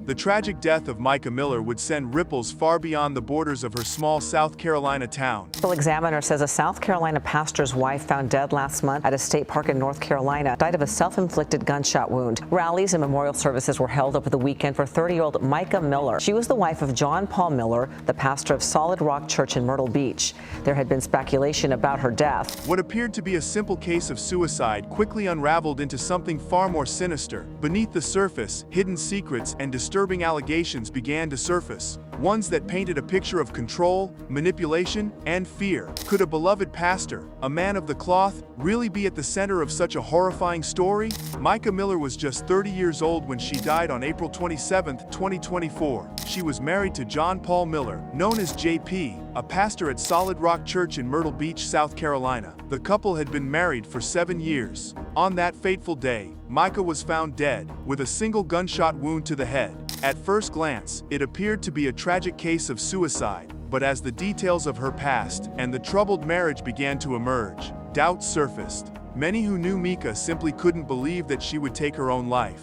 The tragic death of Mica Miller would send ripples far beyond the borders of her small South Carolina town. The Examiner says a South Carolina pastor's wife found dead last month at a state park in North Carolina died of a self-inflicted gunshot wound. Rallies and memorial services were held over the weekend for 30-year-old Mica Miller. She was the wife of John Paul Miller, the pastor of Solid Rock Church in Myrtle Beach. There had been speculation about her death. What appeared to be a simple case of suicide quickly unraveled into something far more sinister. Beneath the surface, hidden secrets and disturbing allegations began to surface, ones that painted a picture of control, manipulation, and fear. Could a beloved pastor, a man of the cloth, really be at the center of such a horrifying story? Mica Miller was just 30 years old when she died on April 27, 2024. She was married to John Paul Miller, known as JP, a pastor at Solid Rock Church in Myrtle Beach, South Carolina. The couple had been married for 7 years. On that fateful day, Mica was found dead, with a single gunshot wound to the head. At first glance, it appeared to be a tragic case of suicide, but as the details of her past and the troubled marriage began to emerge, doubts surfaced. Many who knew Mica simply couldn't believe that she would take her own life.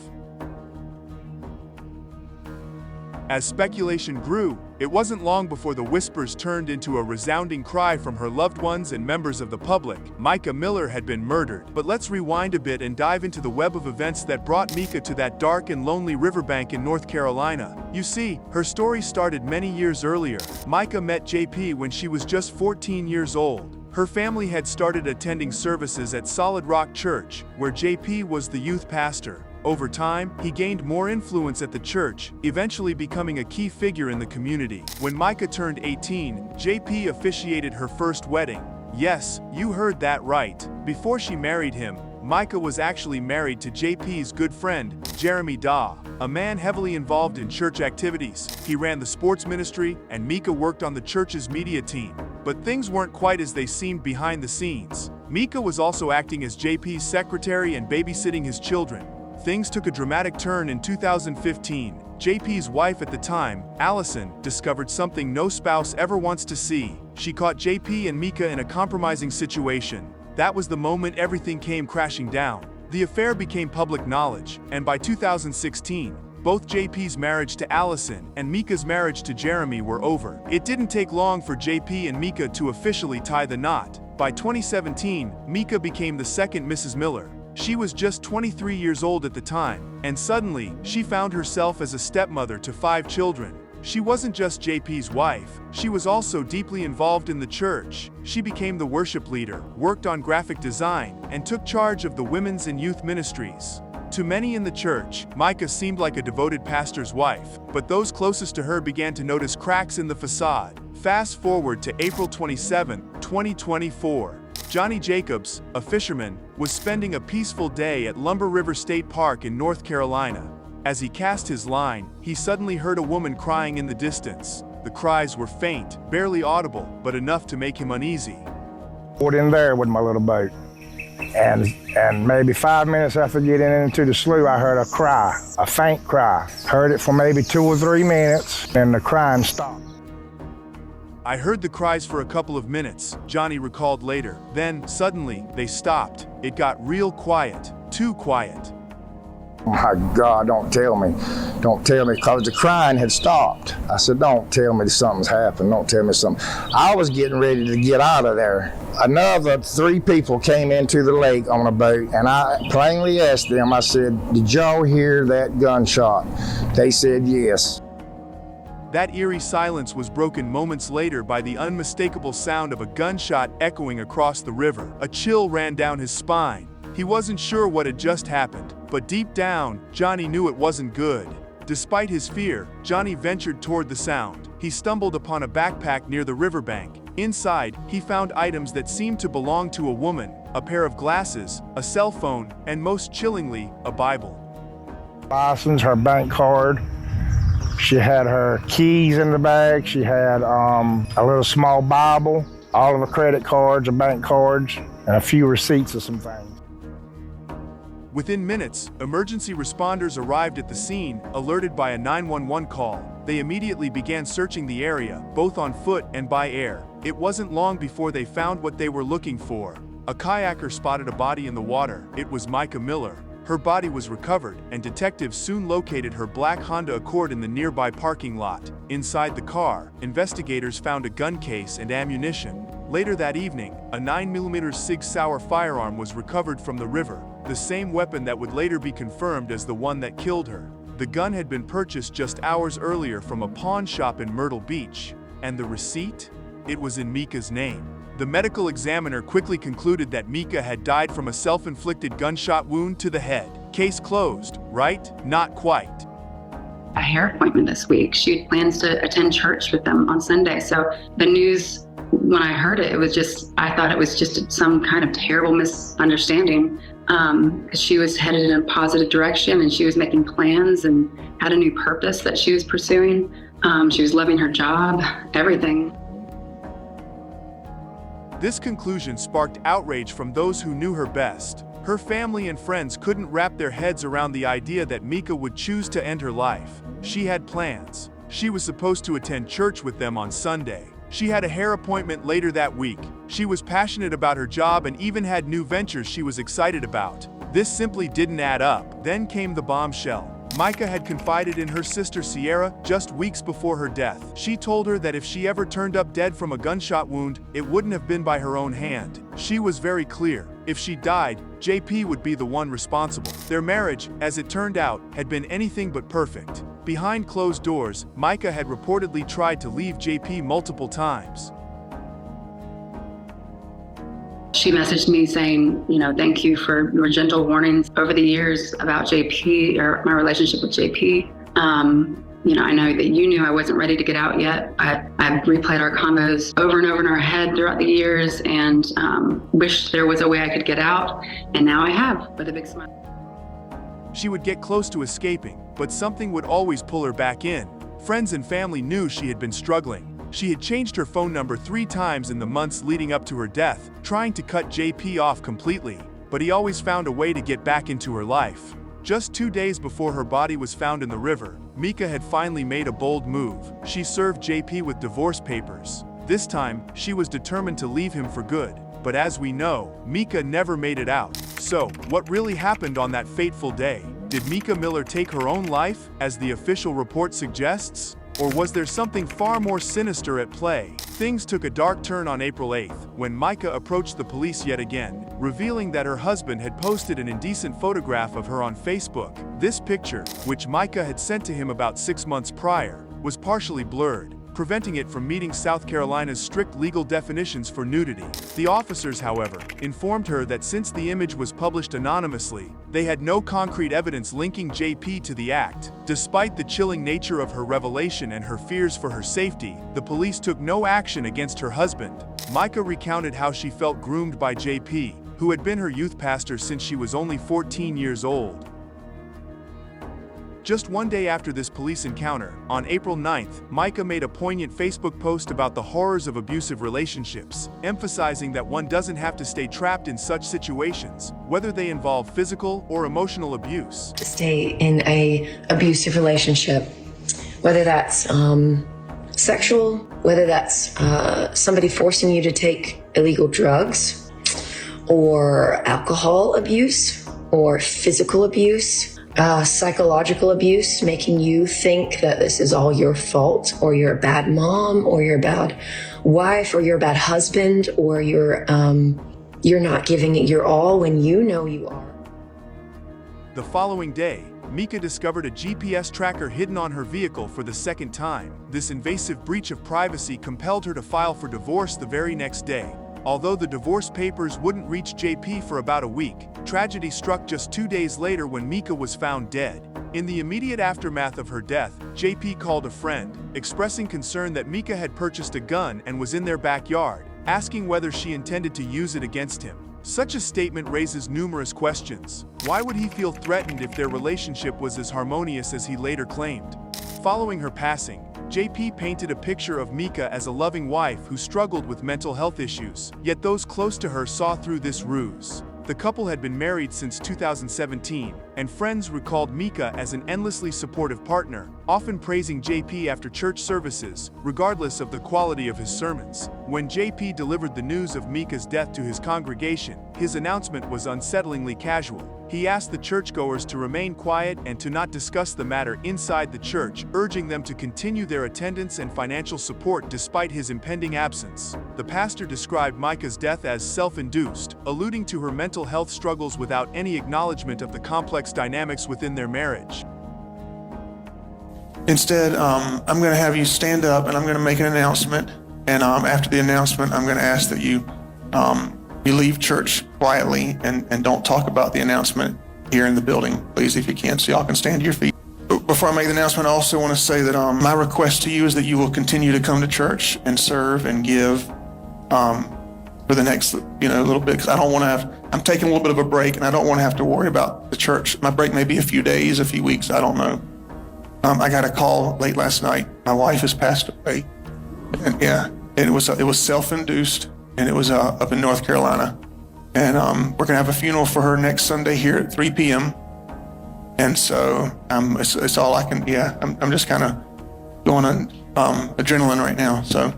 As speculation grew, it wasn't long before the whispers turned into a resounding cry from her loved ones and members of the public. Mica Miller had been murdered. But let's rewind a bit and dive into the web of events that brought Mica to that dark and lonely riverbank in North Carolina. You see, her story started many years earlier. Mica met JP when she was just 14 years old. Her family had started attending services at Solid Rock Church, where JP was the youth pastor. Over time, he gained more influence at the church, eventually becoming a key figure in the community. When Mica turned 18, JP officiated her first wedding. Yes, you heard that right. Before she married him, Mica was actually married to JP's good friend, Jeremy Daw, a man heavily involved in church activities. He ran the sports ministry, and Mica worked on the church's media team. But things weren't quite as they seemed behind the scenes. Mica was also acting as JP's secretary and babysitting his children. Things took a dramatic turn in 2015. JP's wife at the time, Allison, discovered something no spouse ever wants to see. She caught JP and Mica in a compromising situation. That was the moment everything came crashing down. The affair became public knowledge, and by 2016, both JP's marriage to Allison and Mica's marriage to Jeremy were over. It didn't take long for JP and Mica to officially tie the knot. By 2017, Mica became the second Mrs. Miller. She was just 23 years old at the time, and suddenly, she found herself as a stepmother to 5 children. She wasn't just JP's wife, she was also deeply involved in the church. She became the worship leader, worked on graphic design, and took charge of the women's and youth ministries. To many in the church, Mica seemed like a devoted pastor's wife, but those closest to her began to notice cracks in the facade. Fast forward to April 27, 2024. Johnny Jacobs, a fisherman, was spending a peaceful day at Lumber River State Park in North Carolina. As he cast his line, he suddenly heard a woman crying in the distance. The cries were faint, barely audible, but enough to make him uneasy. Went in there with my little boat, and maybe 5 minutes after getting into the slough, I heard a cry, a faint cry. Heard it for maybe 2 or 3 minutes, and the crying stopped. I heard the cries for a couple of minutes, Johnny recalled later. Then, suddenly, they stopped. It got real quiet, too quiet. Oh my God, don't tell me, because the crying had stopped. I said, don't tell me something's happened, don't tell me something. I was getting ready to get out of there. Another 3 people came into the lake on a boat, and I plainly asked them, I said, did y'all hear that gunshot? They said yes. That eerie silence was broken moments later by the unmistakable sound of a gunshot echoing across the river. A chill ran down his spine. He wasn't sure what had just happened, but deep down, Johnny knew it wasn't good. Despite his fear, Johnny ventured toward the sound. He stumbled upon a backpack near the riverbank. Inside, he found items that seemed to belong to a woman, a pair of glasses, a cell phone, and most chillingly, a Bible. License, her bank card. She had her keys in the bag. She had a little small Bible, all of her credit cards, her bank cards, and a few receipts of some things. Within minutes, emergency responders arrived at the scene, alerted by a 911 call. They immediately began searching the area, both on foot and by air. It wasn't long before they found what they were looking for. A kayaker spotted a body in the water. It was Mica Miller. Her body was recovered, and detectives soon located her black Honda Accord in the nearby parking lot. Inside the car, investigators found a gun case and ammunition. Later that evening, a 9mm Sig Sauer firearm was recovered from the river, the same weapon that would later be confirmed as the one that killed her. The gun had been purchased just hours earlier from a pawn shop in Myrtle Beach. And the receipt? It was in Mica's name. The medical examiner quickly concluded that Mica had died from a self-inflicted gunshot wound to the head. Case closed, right? Not quite. A hair appointment this week. She had plans to attend church with them on Sunday. So the news, when I heard it, I thought it was just some kind of terrible misunderstanding. Because she was headed in a positive direction and she was making plans and had a new purpose that she was pursuing. She was loving her job, everything. This conclusion sparked outrage from those who knew her best. Her family and friends couldn't wrap their heads around the idea that Mica would choose to end her life. She had plans. She was supposed to attend church with them on Sunday. She had a hair appointment later that week. She was passionate about her job and even had new ventures she was excited about. This simply didn't add up. Then came the bombshell. Mica had confided in her sister Sierra just weeks before her death. She told her that if she ever turned up dead from a gunshot wound, it wouldn't have been by her own hand. She was very clear. If she died, JP would be the one responsible. Their marriage, as it turned out, had been anything but perfect. Behind closed doors, Mica had reportedly tried to leave JP multiple times. She messaged me saying, thank you for your gentle warnings over the years about JP or my relationship with JP. I know that you knew I wasn't ready to get out yet. I've replayed our combos over and over in our head throughout the years and wished there was a way I could get out. And now I have, with a big smile. She would get close to escaping, but something would always pull her back in. Friends and family knew she had been struggling. She had changed her phone number 3 times in the months leading up to her death, trying to cut JP off completely, but he always found a way to get back into her life. Just 2 days before her body was found in the river, Mica had finally made a bold move. She served JP with divorce papers. This time, she was determined to leave him for good. But as we know, Mica never made it out. So, what really happened on that fateful day? Did Mica Miller take her own life, as the official report suggests? Or was there something far more sinister at play? Things took a dark turn on April 8th, when Mica approached the police yet again, revealing that her husband had posted an indecent photograph of her on Facebook. This picture, which Mica had sent to him about 6 months prior, was partially blurred, preventing it from meeting South Carolina's strict legal definitions for nudity. The officers, however, informed her that since the image was published anonymously, they had no concrete evidence linking JP to the act. Despite the chilling nature of her revelation and her fears for her safety, the police took no action against her husband. Mica recounted how she felt groomed by JP, who had been her youth pastor since she was only 14 years old. Just 1 day after this police encounter, on April 9th, Mica made a poignant Facebook post about the horrors of abusive relationships, emphasizing that one doesn't have to stay trapped in such situations, whether they involve physical or emotional abuse. Stay in an abusive relationship, whether that's sexual, whether that's somebody forcing you to take illegal drugs, or alcohol abuse, or physical abuse. Psychological abuse, making you think that this is all your fault, or you're a bad mom, or you're a bad wife, or you're a bad husband, or you're not giving it your all when you know you are. The following day, Mica discovered a GPS tracker hidden on her vehicle for the second time. This invasive breach of privacy compelled her to file for divorce the very next day. Although the divorce papers wouldn't reach JP for about a week, tragedy struck just 2 days later when Mica was found dead. In the immediate aftermath of her death, JP called a friend, expressing concern that Mica had purchased a gun and was in their backyard, asking whether she intended to use it against him. Such a statement raises numerous questions. Why would he feel threatened if their relationship was as harmonious as he later claimed? Following her passing, JP painted a picture of Mica as a loving wife who struggled with mental health issues, yet those close to her saw through this ruse. The couple had been married since 2017, and friends recalled Mica as an endlessly supportive partner, often praising JP after church services, regardless of the quality of his sermons. When JP delivered the news of Mica's death to his congregation, his announcement was unsettlingly casual. He asked the churchgoers to remain quiet and to not discuss the matter inside the church, urging them to continue their attendance and financial support despite his impending absence. The pastor described Mica's death as self-induced, alluding to her mental health struggles without any acknowledgement of the complex dynamics within their marriage. Instead, I'm going to have you stand up and I'm going to make an announcement. And after the announcement, I'm going to ask that you leave church quietly and don't talk about the announcement here in the building, please, if you can, so y'all can stand to your feet. Before I make the announcement, I also want to say that my request to you is that you will continue to come to church and serve and give for the next little bit, because I don't want to have, I'm taking a little bit of a break and I don't want to have to worry about the church. My break may be a few days, a few weeks, I don't know. I got a call late last night. My wife has passed away. And it was self-induced, and it was up in North Carolina. And we're gonna have a funeral for her next Sunday here at 3 p.m. And so it's all I can. I'm just kind of going on adrenaline right now. So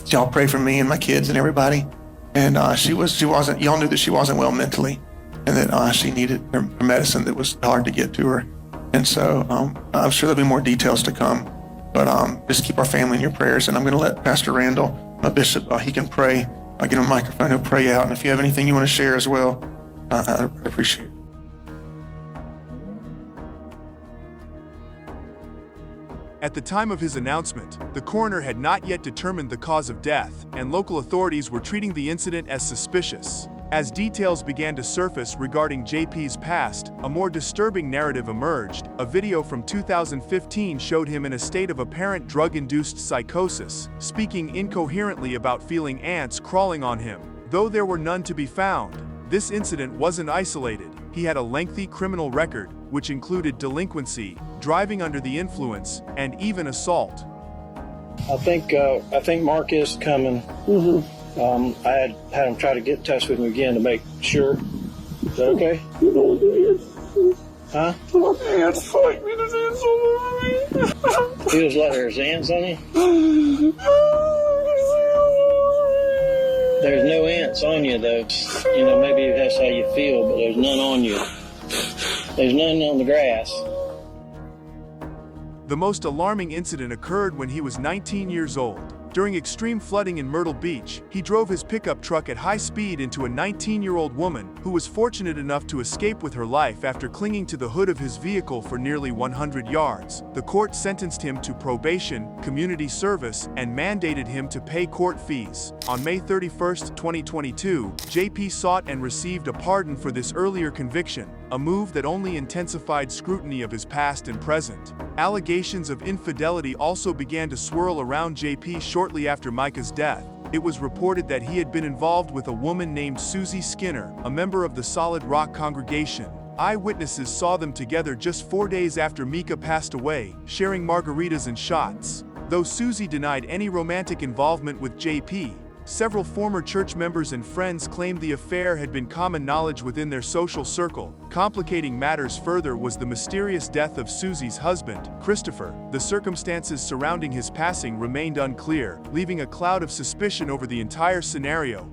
y'all pray for me and my kids and everybody. And she wasn't. Y'all knew that she wasn't well mentally, and that she needed her medicine that was hard to get to her. And so I'm sure there'll be more details to come. But just keep our family in your prayers. And I'm going to let Pastor Randall, my bishop, he can pray. I'll give him a microphone, he'll pray out. And if you have anything you want to share as well, I appreciate it. At the time of his announcement, the coroner had not yet determined the cause of death, and local authorities were treating the incident as suspicious. As details began to surface regarding JP's past, a more disturbing narrative emerged. A video from 2015 showed him in a state of apparent drug-induced psychosis, speaking incoherently about feeling ants crawling on him. Though there were none to be found, this incident wasn't isolated. He had a lengthy criminal record, which included delinquency, driving under the influence, and even assault. I think Mark is coming. I had him try to get in touch with me again to make sure. Is that okay? Huh? Ants fight me. There's ants all over me. He was like, there's ants on you? There's no ants on you, though. Maybe that's how you feel, but there's none on you. There's none on the grass. The most alarming incident occurred when he was 19 years old. During extreme flooding in Myrtle Beach, he drove his pickup truck at high speed into a 19-year-old woman who was fortunate enough to escape with her life after clinging to the hood of his vehicle for nearly 100 yards. The court sentenced him to probation, community service, and mandated him to pay court fees. On May 31, 2022, JP sought and received a pardon for this earlier conviction, a move that only intensified scrutiny of his past and present. Allegations of infidelity also began to swirl around JP shortly after Mica's death. It was reported that he had been involved with a woman named Susie Skinner, a member of the Solid Rock congregation. Eyewitnesses saw them together just 4 days after Mica passed away, sharing margaritas and shots. Though Susie denied any romantic involvement with JP, several former church members and friends claimed the affair had been common knowledge within their social circle. Complicating matters further was the mysterious death of Susie's husband, Christopher. The circumstances surrounding his passing remained unclear, leaving a cloud of suspicion over the entire scenario.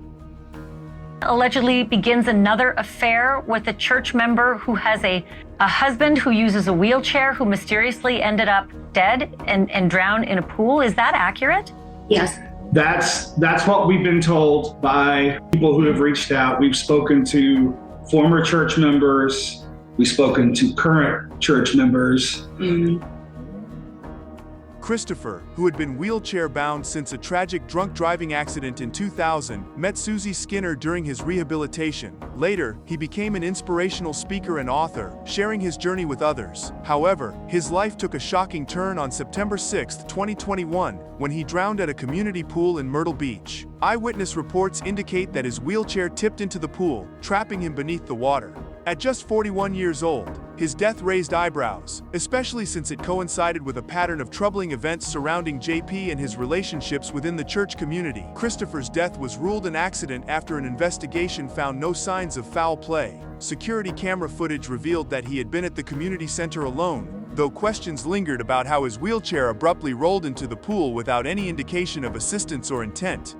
Allegedly begins another affair with a church member who has a husband who uses a wheelchair, who mysteriously ended up dead and drowned in a pool. Is that accurate? Yes. That's what we've been told by people who have reached out. We've spoken to former church members. We've spoken to current church members. Christopher, who had been wheelchair-bound since a tragic drunk driving accident in 2000, met Susie Skinner during his rehabilitation. Later, he became an inspirational speaker and author, sharing his journey with others. However, his life took a shocking turn on September 6, 2021, when he drowned at a community pool in Myrtle Beach. Eyewitness reports indicate that his wheelchair tipped into the pool, trapping him beneath the water. At just 41 years old, His death raised eyebrows, especially since it coincided with a pattern of troubling events surrounding JP and his relationships within the church community. Christopher's death was ruled an accident after an investigation found no signs of foul play. Security camera footage revealed that he had been at the community center alone, though questions lingered about how his wheelchair abruptly rolled into the pool without any indication of assistance or intent.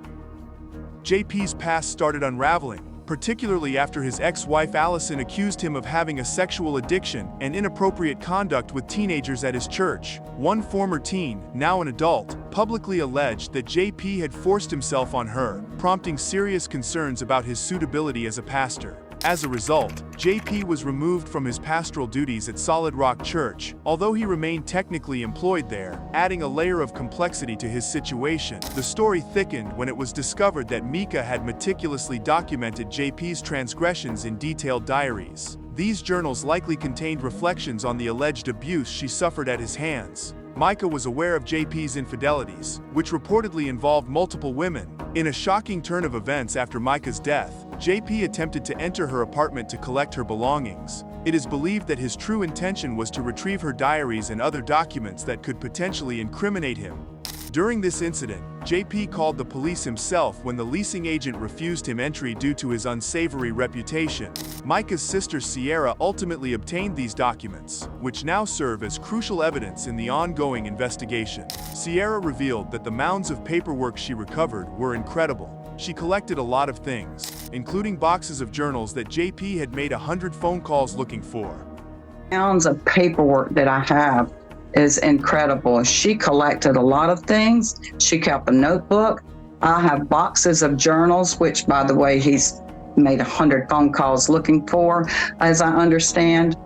JP's past started unraveling, particularly after his ex-wife Allison accused him of having a sexual addiction and inappropriate conduct with teenagers at his church. One former teen, now an adult, publicly alleged that JP had forced himself on her, prompting serious concerns about his suitability as a pastor. As a result, JP was removed from his pastoral duties at Solid Rock Church, although he remained technically employed there, adding a layer of complexity to his situation. The story thickened when it was discovered that Mica had meticulously documented JP's transgressions in detailed diaries. These journals likely contained reflections on the alleged abuse she suffered at his hands. Mica was aware of JP's infidelities, which reportedly involved multiple women. In a shocking turn of events after Mica's death, JP attempted to enter her apartment to collect her belongings. It is believed that his true intention was to retrieve her diaries and other documents that could potentially incriminate him. During this incident, JP called the police himself when the leasing agent refused him entry due to his unsavory reputation. Mica's sister Sierra ultimately obtained these documents, which now serve as crucial evidence in the ongoing investigation. Sierra revealed that the mounds of paperwork she recovered were incredible. She collected a lot of things, including boxes of journals that JP had made 100 phone calls looking for. Mounds of paperwork that I have is incredible. She collected a lot of things. She kept a notebook. I have boxes of journals, which, by the way, he's made 100 phone calls looking for, as I understand.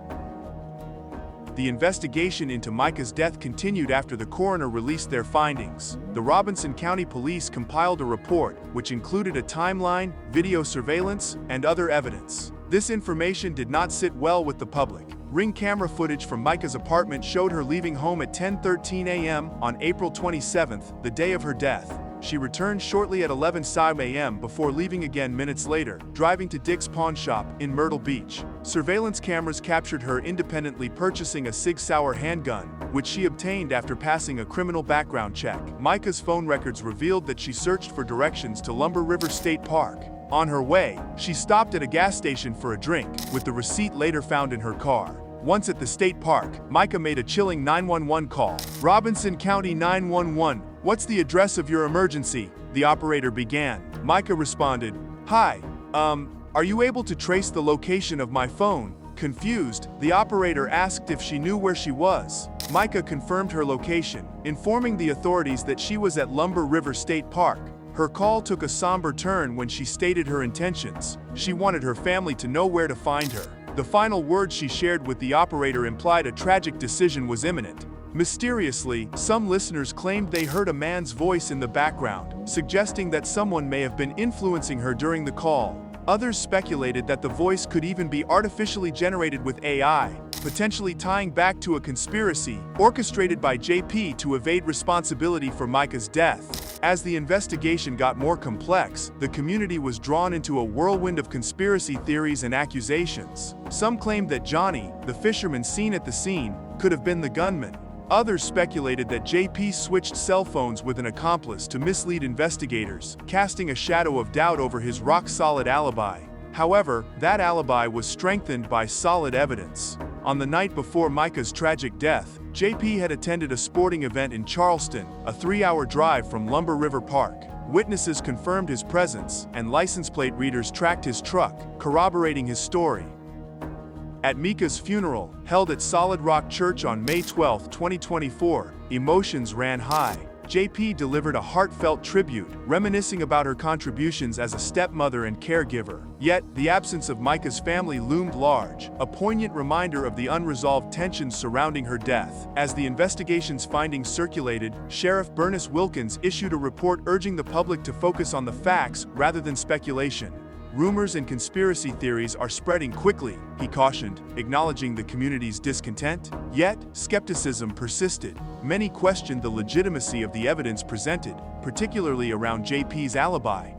The investigation into Mica's death continued after the coroner released their findings. The Robinson County Police compiled a report, which included a timeline, video surveillance, and other evidence. This information did not sit well with the public. Ring camera footage from Mica's apartment showed her leaving home at 10:13 a.m. on April 27th, the day of her death. She returned shortly at 11:05 a.m. before leaving again minutes later, driving to Dick's Pawn Shop in Myrtle Beach. Surveillance cameras captured her independently purchasing a Sig Sauer handgun, which she obtained after passing a criminal background check. Mica's phone records revealed that she searched for directions to Lumber River State Park. On her way, she stopped at a gas station for a drink, with the receipt later found in her car. Once at the state park, Mica made a chilling 911 call. Robinson County 911, what's the address of your emergency? The operator began. Mica responded, hi, are you able to trace the location of my phone? Confused, the operator asked if she knew where she was. Mica confirmed her location, informing the authorities that she was at Lumber River State Park. Her call took a somber turn when she stated her intentions. She wanted her family to know where to find her. The final words she shared with the operator implied a tragic decision was imminent. Mysteriously, some listeners claimed they heard a man's voice in the background, suggesting that someone may have been influencing her during the call. Others speculated that the voice could even be artificially generated with AI, potentially tying back to a conspiracy orchestrated by JP to evade responsibility for Mica's death. As the investigation got more complex, the community was drawn into a whirlwind of conspiracy theories and accusations. Some claimed that Johnny, the fisherman seen at the scene, could have been the gunman. Others speculated that JP switched cell phones with an accomplice to mislead investigators, casting a shadow of doubt over his rock-solid alibi. However, that alibi was strengthened by solid evidence. On the night before Mica's tragic death, JP had attended a sporting event in Charleston, a 3-hour drive from Lumber River Park. Witnesses confirmed his presence, and license plate readers tracked his truck, corroborating his story. At Mica's funeral, held at Solid Rock Church on May 12, 2024, emotions ran high. JP delivered a heartfelt tribute, reminiscing about her contributions as a stepmother and caregiver. Yet, the absence of Mica's family loomed large, a poignant reminder of the unresolved tensions surrounding her death. As the investigation's findings circulated, Sheriff Bernice Wilkins issued a report urging the public to focus on the facts rather than speculation. Rumors and conspiracy theories are spreading quickly, he cautioned, acknowledging the community's discontent. Yet, skepticism persisted. Many questioned the legitimacy of the evidence presented, particularly around JP's alibi.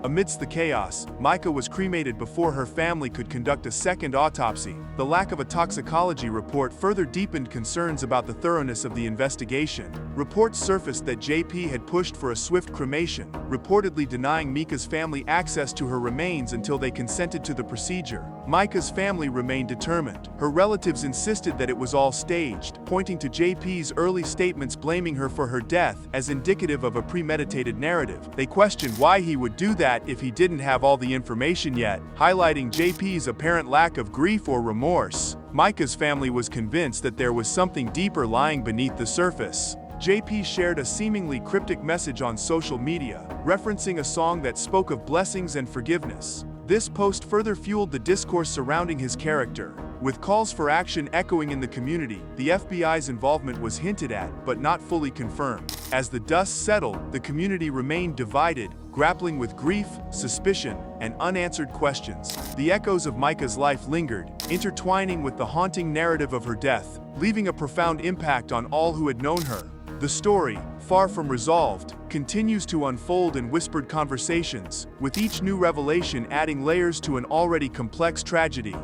Amidst the chaos, Mica was cremated before her family could conduct a second autopsy. The lack of a toxicology report further deepened concerns about the thoroughness of the investigation. Reports surfaced that JP had pushed for a swift cremation, reportedly denying Mica's family access to her remains until they consented to the procedure. Mica's family remained determined. Her relatives insisted that it was all staged, pointing to JP's early statements blaming her for her death as indicative of a premeditated narrative. They questioned why he would do that if he didn't have all the information yet, highlighting JP's apparent lack of grief or remorse. Mica's family was convinced that there was something deeper lying beneath the surface. JP shared a seemingly cryptic message on social media, referencing a song that spoke of blessings and forgiveness. This post further fueled the discourse surrounding his character. With calls for action echoing in the community, the FBI's involvement was hinted at, but not fully confirmed. As the dust settled, the community remained divided, grappling with grief, suspicion, and unanswered questions. The echoes of Mica's life lingered, intertwining with the haunting narrative of her death, leaving a profound impact on all who had known her. The story, far from resolved, continues to unfold in whispered conversations, with each new revelation adding layers to an already complex tragedy.